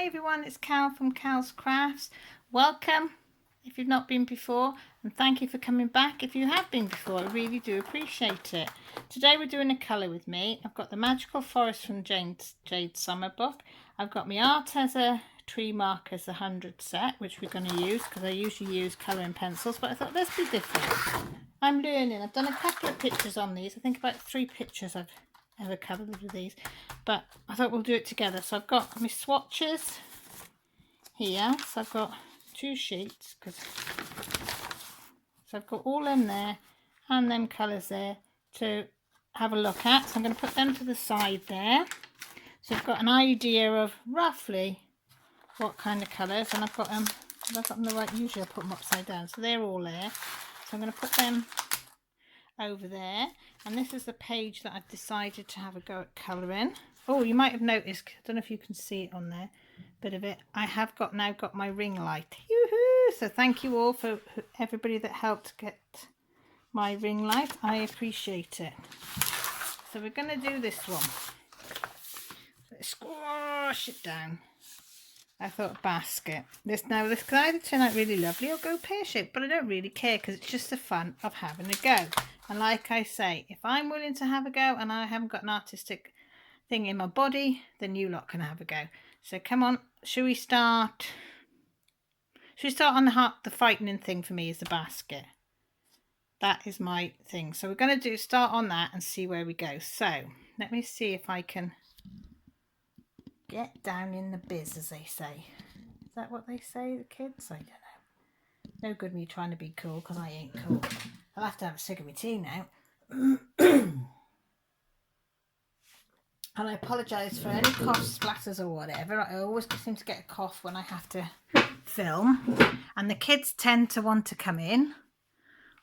Hi everyone, it's Cal from Cal's Crafts. Welcome if you've not been before, and thank you for coming back if you have been before. I really do appreciate it. Today we're doing a colour with me. I've got the Magical Forest from Jade Summer book. I've got my Arteza tree markers, the 100 set, which we're going to use because I usually use colouring pencils, but I thought let's be different. I'm learning. I've done a couple of pictures on these. I think about 3 pictures I've ever covered with these, but I thought we'll do it together. So I've got my swatches here, so I've got 2 sheets, so I've got all in there and them colours there to have a look at. So I'm going to put them to the side there, so I've got an idea of roughly what kind of colours, and I've got them, if I've got them the right, usually I put them upside down, so they're all there. So I'm going to put them over there, and this is the page that I've decided to have a go at colouring. Oh, you might have noticed, I don't know if you can see it on there, a bit of it, I have now got my ring light. Yoo-hoo! So thank you all for everybody that helped get my ring light. I appreciate it. So we're going to do this one. Let's squash it down. I thought basket. This can either turn out really lovely or go pear-shaped, but I don't really care because it's just the fun of having a go. And like I say, if I'm willing to have a go and I haven't got an artistic thing in my body, then you lot can have a go. So come on, should we start? Should we start on the frightening thing for me is the basket. That is my thing. So we're going to start on that and see where we go. So let me see if I can get down in the biz, as they say. Is that what they say, the kids? I don't know. No good me trying to be cool because I ain't cool. I'll have to have a cig of my tea now. And I apologise for any cough splatters or whatever. I always seem to get a cough when I have to film. And the kids tend to want to come in,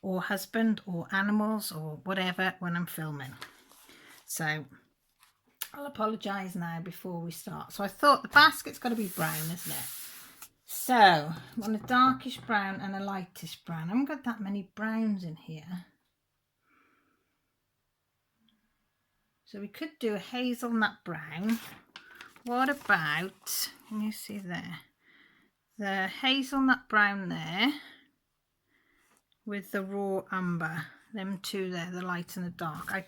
or husband, or animals, or whatever, when I'm filming. So I'll apologise now before we start. So I thought the basket's got to be brown, isn't it? So I want a darkish brown and a lightish brown. I haven't got that many browns in here. So we could do a hazelnut brown. What about, can you see there? The hazelnut brown there with the raw umber. Them two there, the light and the dark.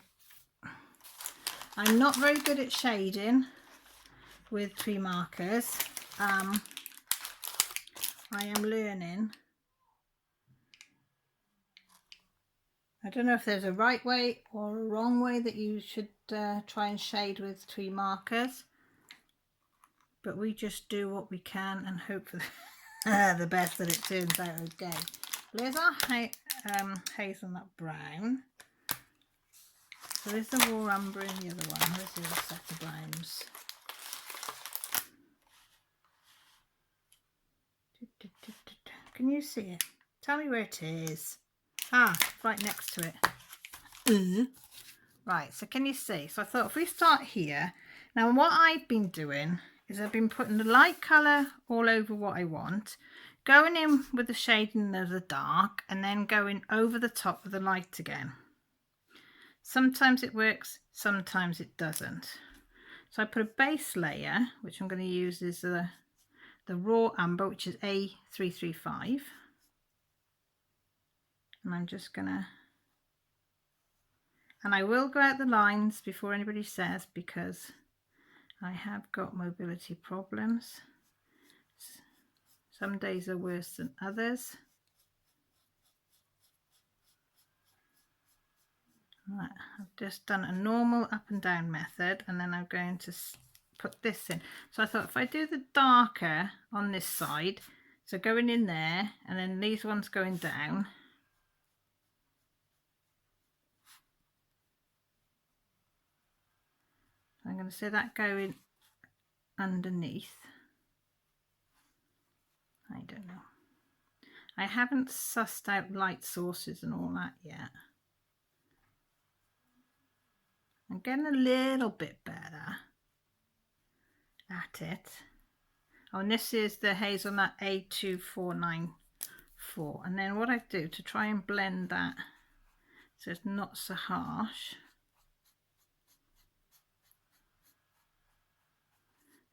I'm not very good at shading with tree markers. I am learning. I don't know if there's a right way or a wrong way that you should try and shade with tree markers, but we just do what we can and hope for the best that it turns out okay. There's our hazelnut brown. So there's the raw umber in the other one. Where's the other set of browns? Can you see it? Tell me where it is. Ah, right next to it. Right, so can you see? So I thought if we start here. Now what I've been doing is I've been putting the light colour all over what I want, going in with the shading of the dark, and then going over the top with the light again. Sometimes it works, sometimes it doesn't. So I put a base layer, which I'm going to use is the raw umber, which is A335. And I'm just gonna, and I will go out the lines before anybody says, because I have got mobility problems. Some days are worse than others. Right, I've just done a normal up and down method, and then I'm going to put this in. So I thought if I do the darker on this side, so going in there, and then these ones going down, I'm going to see that going underneath. I don't know. I haven't sussed out light sources and all that yet. I'm getting a little bit better at it. Oh, and this is the Hazelnut A2494. And then what I do to try and blend that so it's not so harsh,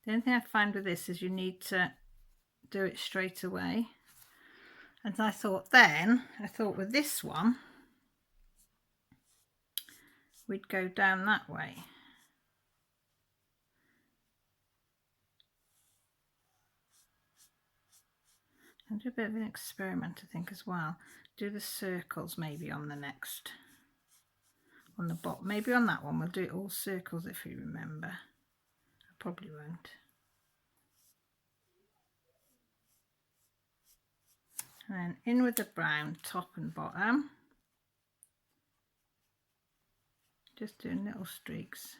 The only thing I find with this is you need to do it straight away. And I thought with this one, we'd go down that way. And do a bit of an experiment, I think, as well. Do the circles maybe on the next, on the bottom. Maybe on that one we'll do it all circles if you remember. I probably won't. And then in with the brown, top and bottom. Just doing little streaks.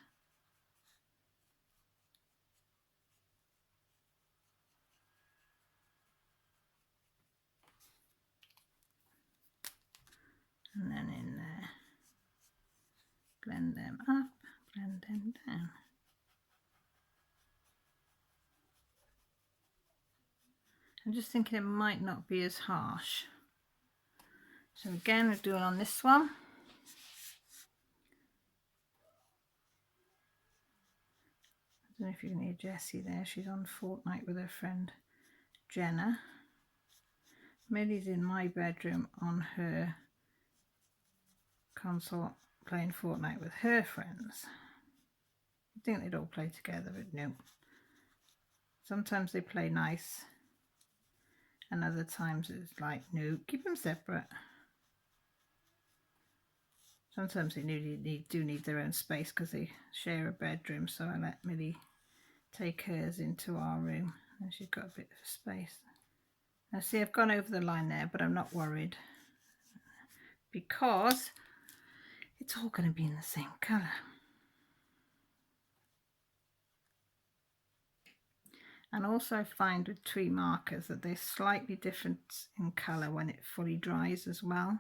And then in there, blend them up, blend them down. I'm just thinking it might not be as harsh. So again, we're doing on this one. I don't know if you can hear Jessie there. She's on Fortnite with her friend Jenna. Millie's in my bedroom on her console playing Fortnite with her friends. I think they'd all play together, but no. Sometimes they play nice, and other times it's like, no, keep them separate. Sometimes they do need their own space because they share a bedroom, so I let Millie take hers into our room, and she's got a bit of space. Now see, I've gone over the line there, but I'm not worried because it's all going to be in the same colour. And also I find with tree markers that they're slightly different in colour when it fully dries as well.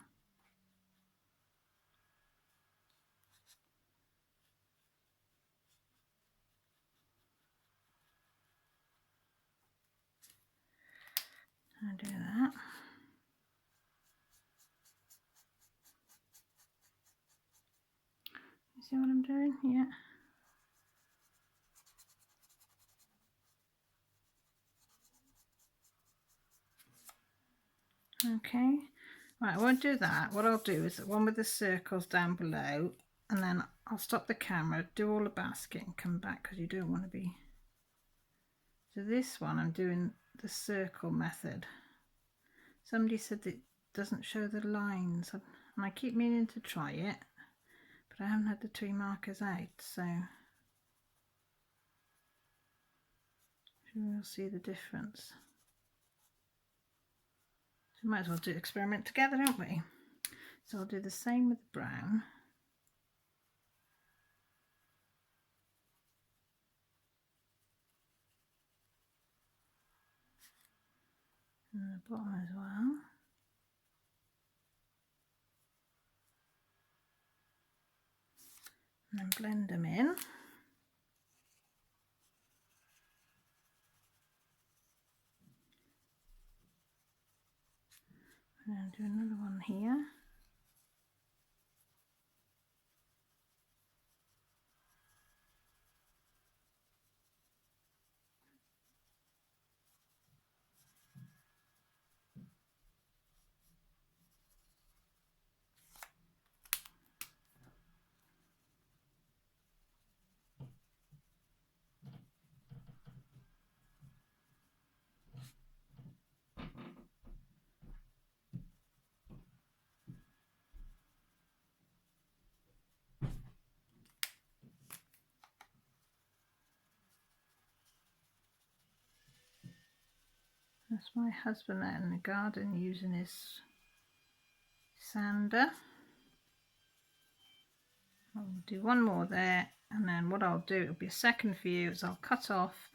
I'll do that. You see what I'm doing? Yeah. Okay, right, I won't do that. What I'll do is the one with the circles down below, and then I'll stop the camera, do all the basket and come back because you don't want to be. So this one I'm doing the circle method. Somebody said that it doesn't show the lines, and I keep meaning to try it, but I haven't had the tree markers out, so we'll see the difference. So might as well do experiment together, don't we? So I'll do the same with the brown. And the bottom as well. And then blend them in. And then do another one here. That's my husband out in the garden using his sander. I'll do one more there, and then what I'll do, it'll be a second view, is I'll cut off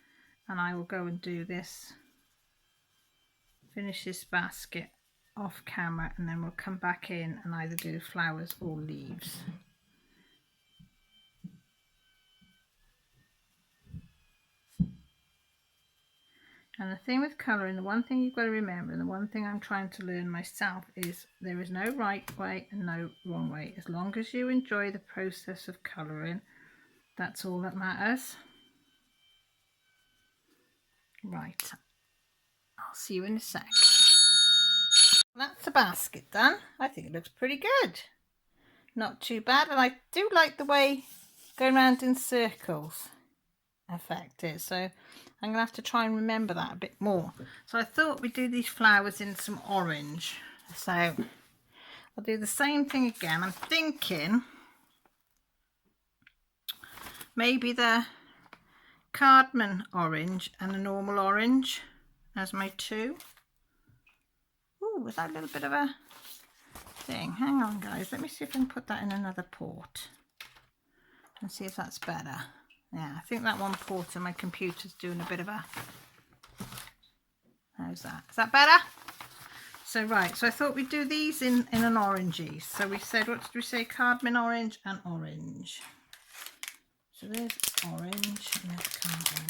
and I will go and do this, finish this basket off camera, and then we'll come back in and either do flowers or leaves. And the thing with colouring, the one thing you've got to remember, and the one thing I'm trying to learn myself, is there is no right way and no wrong way. As long as you enjoy the process of colouring, that's all that matters. Right, I'll see you in a sec. That's the basket done. I think it looks pretty good. Not too bad, and I do like the way going around in circles effect is. So I'm going to have to try and remember that a bit more. So I thought we'd do these flowers in some orange. So I'll do the same thing again. I'm thinking maybe the cardamom orange and a normal orange as my two. Ooh, was that a little bit of a thing? Hang on guys, let me see if I can put that in another pot and see if that's better. Yeah, I think that one port on my computer's doing a bit of a... How's that? Is that better? So right, so I thought we'd do these in an orangey. So we said, what did we say? Cardamom orange and orange. So there's orange and there's cardamom.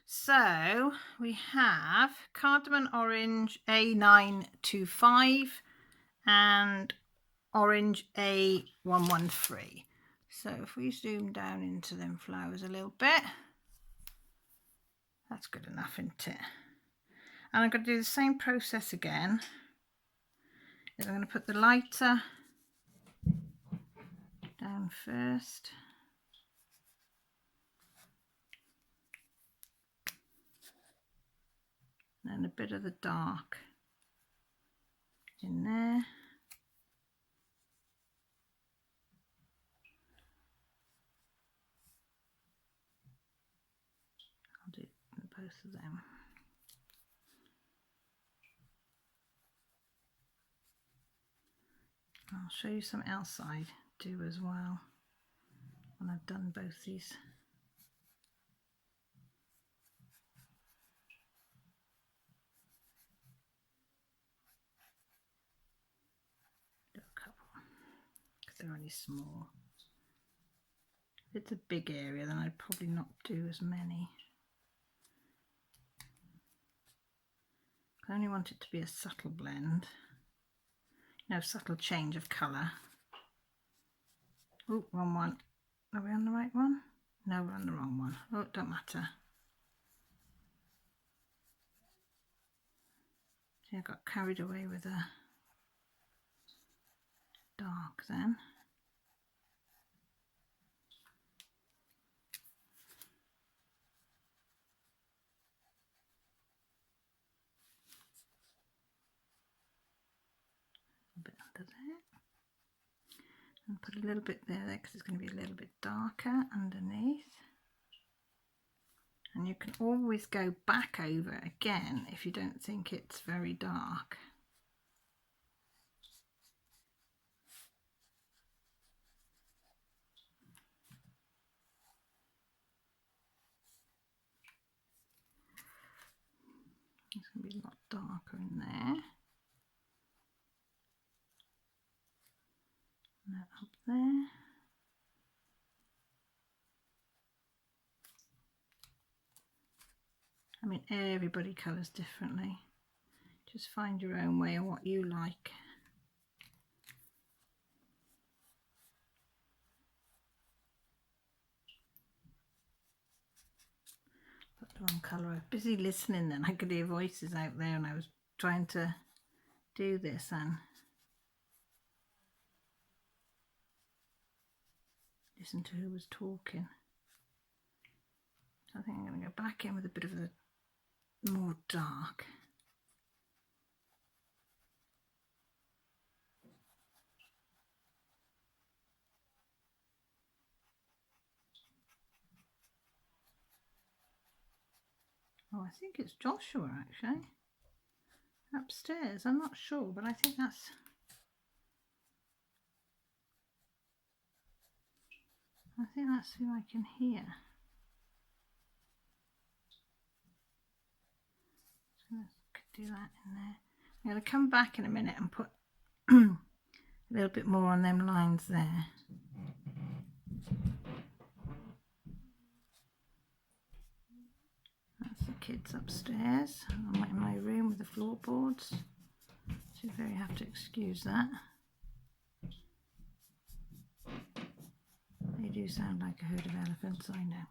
So we have cardamom orange A335 and orange A113. So if we zoom down into them flowers a little bit, that's good enough, isn't it? And I'm going to do the same process again. I'm going to put the lighter down first. And a bit of the dark in there. I'll do both of them. I'll show you something else I do as well when I've done both these. Do a couple because they're only small. If it's a big area, then I'd probably not do as many. I only want it to be a subtle blend. No, subtle change of colour. Oh, wrong one. Are we on the right one? No, we're on the wrong one. Oh, it don't matter. See, I got carried away with a dark then. A bit under there. And put a little bit there because it's going to be a little bit darker underneath. And you can always go back over again if you don't think it's very dark. It's going to be a lot darker in there. That up there. I mean, everybody colours differently. Just find your own way and what you like. Put the wrong colour. I was busy listening then. I could hear voices out there and I was trying to do this and listen to who was talking. So I think I'm going to go back in with a bit of a more dark. Oh, I think it's Joshua actually. Upstairs, I'm not sure, but I think that's... who I can hear. So let's do that in there. I'm going to come back in a minute and put a little bit more on them lines there. That's the kids upstairs. I'm in my room with the floorboards. So you very have to excuse that. They do sound like a herd of elephants, I know.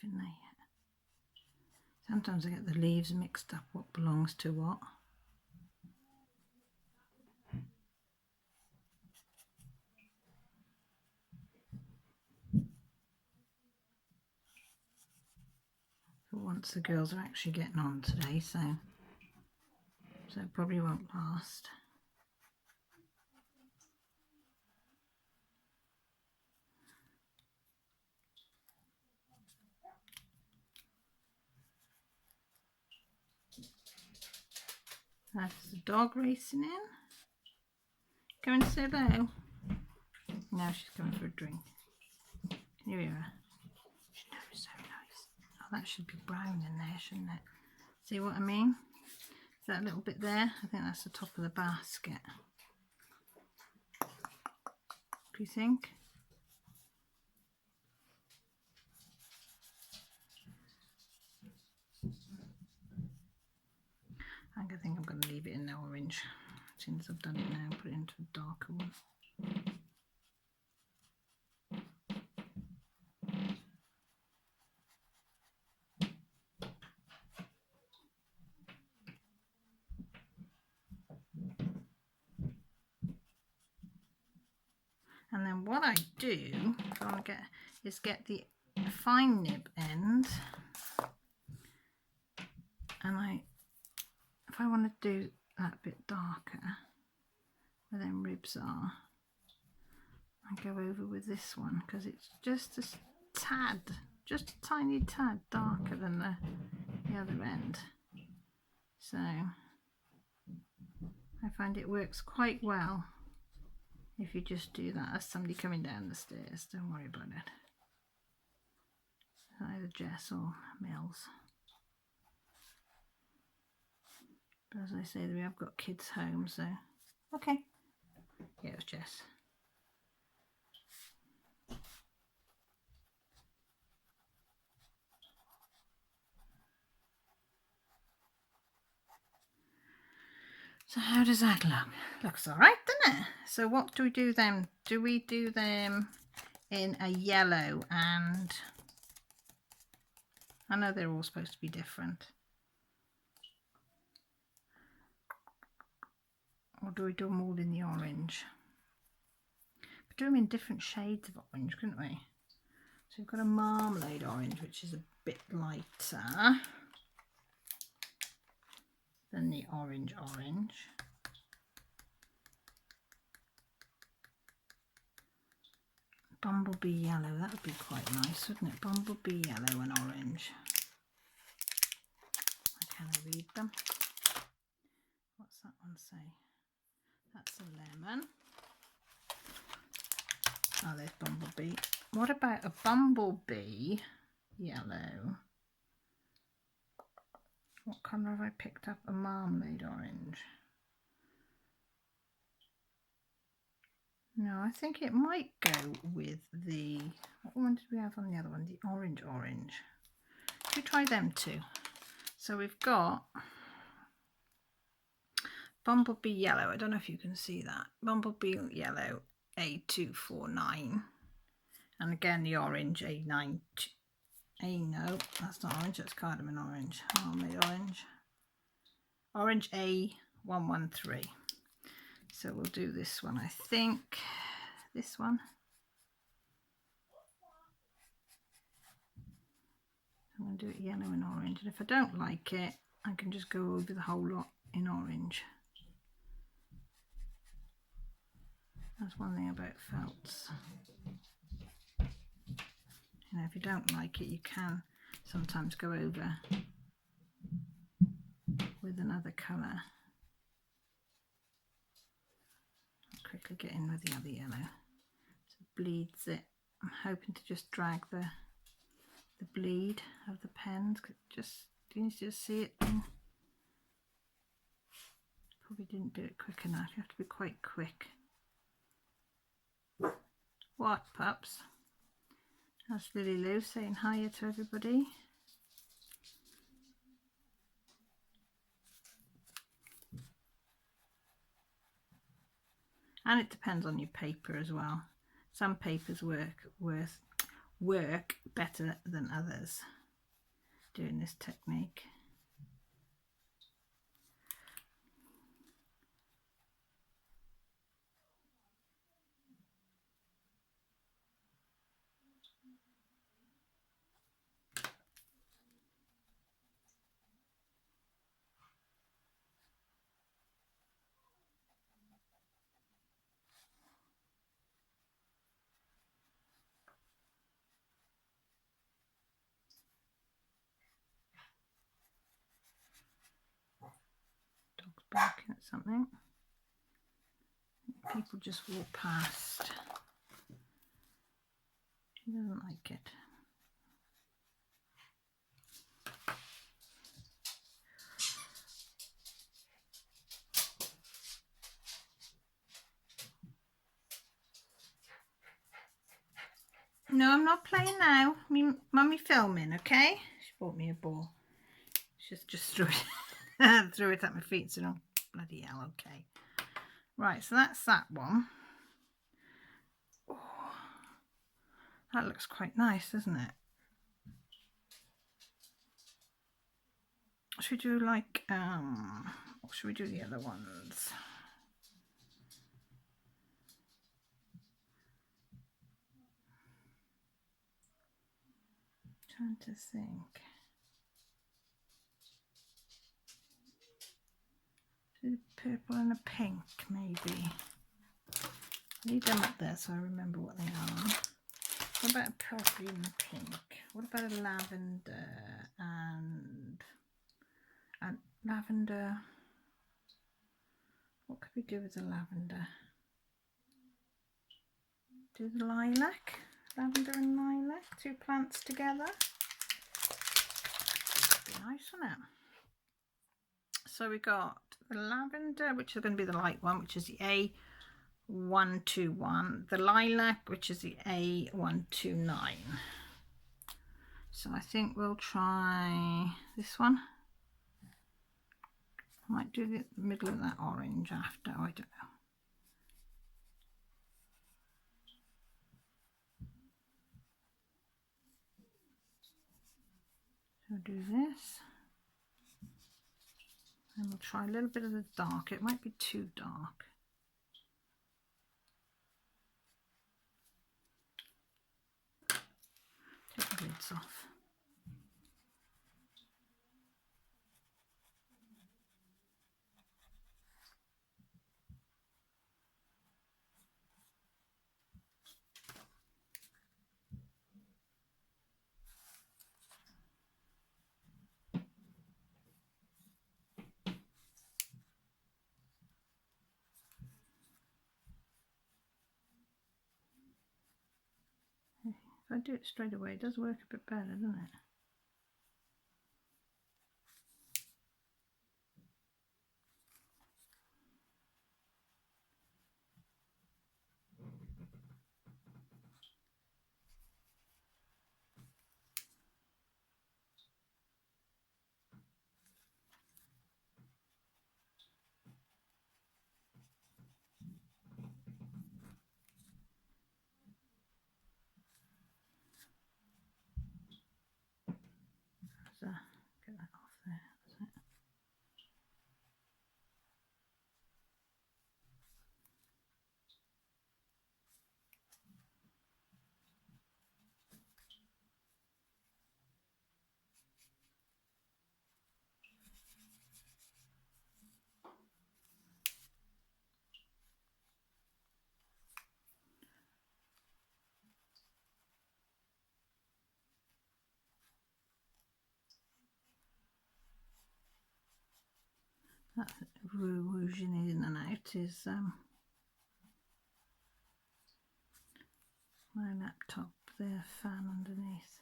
in there yet. Sometimes I get the leaves mixed up, what belongs to what. For once the girls are actually getting on today, so it probably won't last. That's the dog racing in. Going so low. Now she's coming for a drink. Can you hear her? She knows so nice. Oh, that should be brown in there, shouldn't it? See what I mean? Is that little bit there? I think that's the top of the basket. Do you think? I think I'm going to leave it in the orange. As soon as I've done it now, put it into a darker one. And then what I do, if I want to get the fine nib end, and if I want to do that bit darker, where them ribs are, I go over with this one because it's just a tad, just a tiny tad darker than the other end. So I find it works quite well if you just do that. As somebody coming down the stairs, don't worry about it. Either Jess or Mills. But as I say, we have got kids home, so okay. Yeah, it was Jess. So how does that look? Looks all right, doesn't it? So what do we do then? Do we do them in a yellow and... I know they're all supposed to be different. Or do we do them all in the orange? We'd do them in different shades of orange, couldn't we? So we've got a marmalade orange, which is a bit lighter than the orange. Bumblebee yellow, that would be quite nice, wouldn't it? Bumblebee yellow and orange. Can I read them? What's that one say? That's a lemon. Oh, there's Bumblebee. What about a Bumblebee yellow? What colour have I picked up? A marmalade orange. No, I think it might go with the... What one did we have on the other one? The orange. Should we try them too? So we've got Bumblebee yellow. I don't know if you can see that. Bumblebee yellow A249. And again the orange A9. No, that's not orange, that's cardamom orange. Marmalade orange. Orange A113. So we'll do this one, I think. This one. I'm going to do it yellow and orange. And if I don't like it, I can just go over the whole lot in orange. That's one thing about felts. You know, if you don't like it, you can sometimes go over with another colour. I'll quickly get in with the other yellow. So it bleeds it. I'm hoping to just drag the bleed of the pens. Just, you need to just see it. Probably didn't do it quick enough. You have to be quite quick. What, pups? That's Lily Lou saying hiya to everybody. And it depends on your paper as well. Some papers work work better than others doing this technique. Dog's barking at something. People just walk past. She doesn't like it. No, I'm not playing now. Mummy filming, okay? She bought me a ball. She's just threw it, threw it at my feet, so no, bloody hell, okay. Right, so that's that one. Oh, that looks quite nice, doesn't it? Should we do like, or should we do the other ones? Trying to think. Do purple and a pink, maybe. Leave them up there so I remember what they are. What about a purple and a pink? What about a lavender and lavender? What could we do with the lavender? Do the lilac, lavender and lilac, two plants together. Be nice, wouldn't it? So we got the lavender, which is going to be the light one, which is the A121, the lilac, which is the A129. So I think we'll try this one. I might do the middle of that orange after, I don't know. So do this. And we'll try a little bit of the dark. It might be too dark. Take the lids off. If I do it straight away, it does work a bit better, doesn't it? So get that off there. That's it. That's rouging in and out is my laptop, the fan underneath.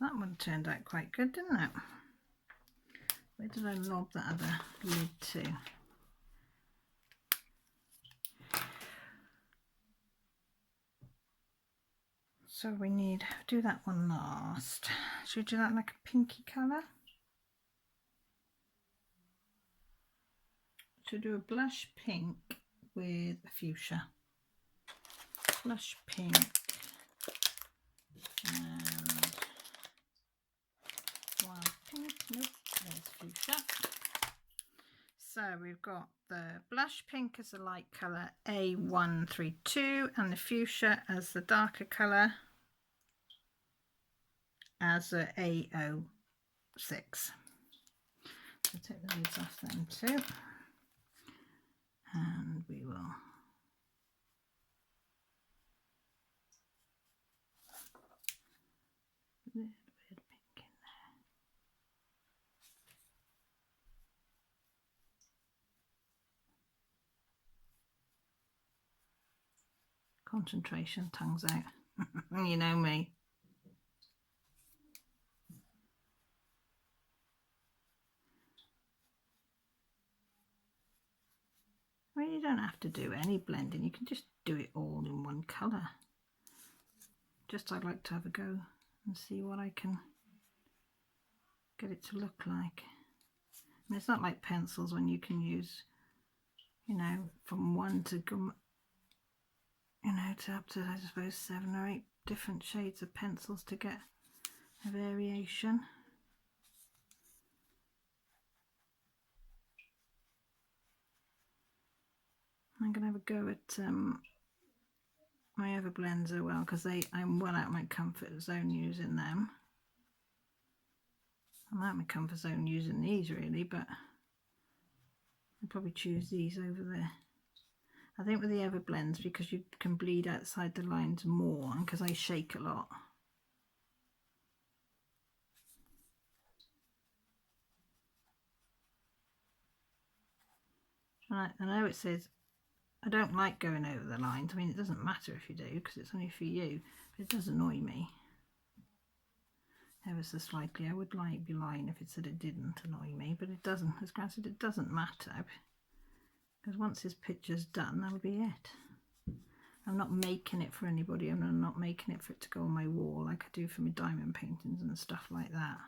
That one turned out quite good, didn't it? Where did I lob that other lid to? So we need, do that one last. Should we do that like a pinky colour? to do a blush pink with a fuchsia. Blush pink and wild pink. Nope, there's fuchsia. So we've got the blush pink as a light colour A132 and the fuchsia as the darker colour as a A06. So take the lids off them too, and we will put a little bit of pink in there. Concentration, tongues out. You know me. I mean, you don't have to do any blending, you can just do it all in one colour. Just I'd like to have a go and see what I can get it to look like. I mean, it's not like pencils when you can use, you know, from one to come, you know, to up to I suppose 7 or 8 different shades of pencils to get a variation. I'm going to have a go at my other blends as well, because I'm well out of my comfort zone using them. I'm out of my comfort zone using these really, but I'll probably choose these over there. I think with the other blends, because you can bleed outside the lines more, and because I shake a lot. I know it says I don't like going over the lines. I mean, it doesn't matter if you do, because it's only for you, but it does annoy me ever so slightly. I would be lying if it said it didn't annoy me, but it doesn't. As granted, it doesn't matter, because once this picture's done, that'll be it. I'm not making it for anybody, and I'm not making it for it to go on my wall like I do for my diamond paintings and stuff like that.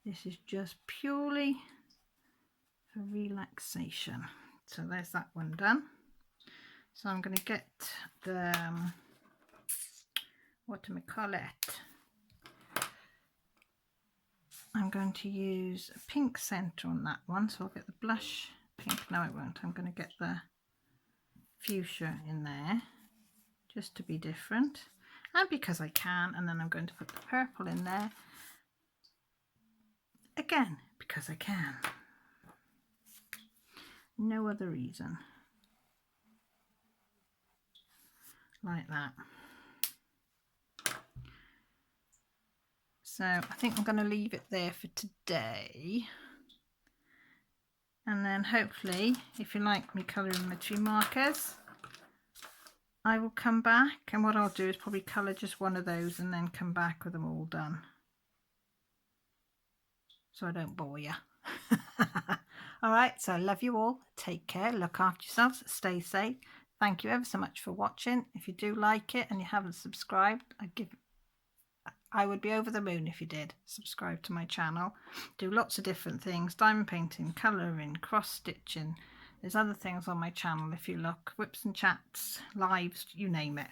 This is just purely for relaxation. So there's that one done. So I'm going to get the whatchamacallit. I'm going to use a pink centre on that one, so I'll get the blush pink. No, I won't. I'm going to get the fuchsia in there just to be different, and because I can, and then I'm going to put the purple in there again because I can. No other reason. Like that. So I think I'm going to leave it there for today, and then hopefully, if you like me colouring my tree markers, I will come back, and what I'll do is probably colour just one of those and then come back with them all done, so I don't bore you. Alright, so I love you all. Take care, look after yourselves, stay safe. Thank you ever so much for watching. If you do like it and you haven't subscribed, I would be over the moon if you did. Subscribe to my channel. Do lots of different things. Diamond painting, colouring, cross stitching. There's other things on my channel if you look. Whips and chats, lives, you name it.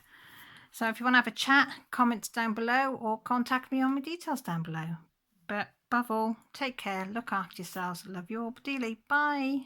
So if you want to have a chat, comments down below, or contact me on my details down below. But above all, take care, look after yourselves. Love you all dearly. Bye.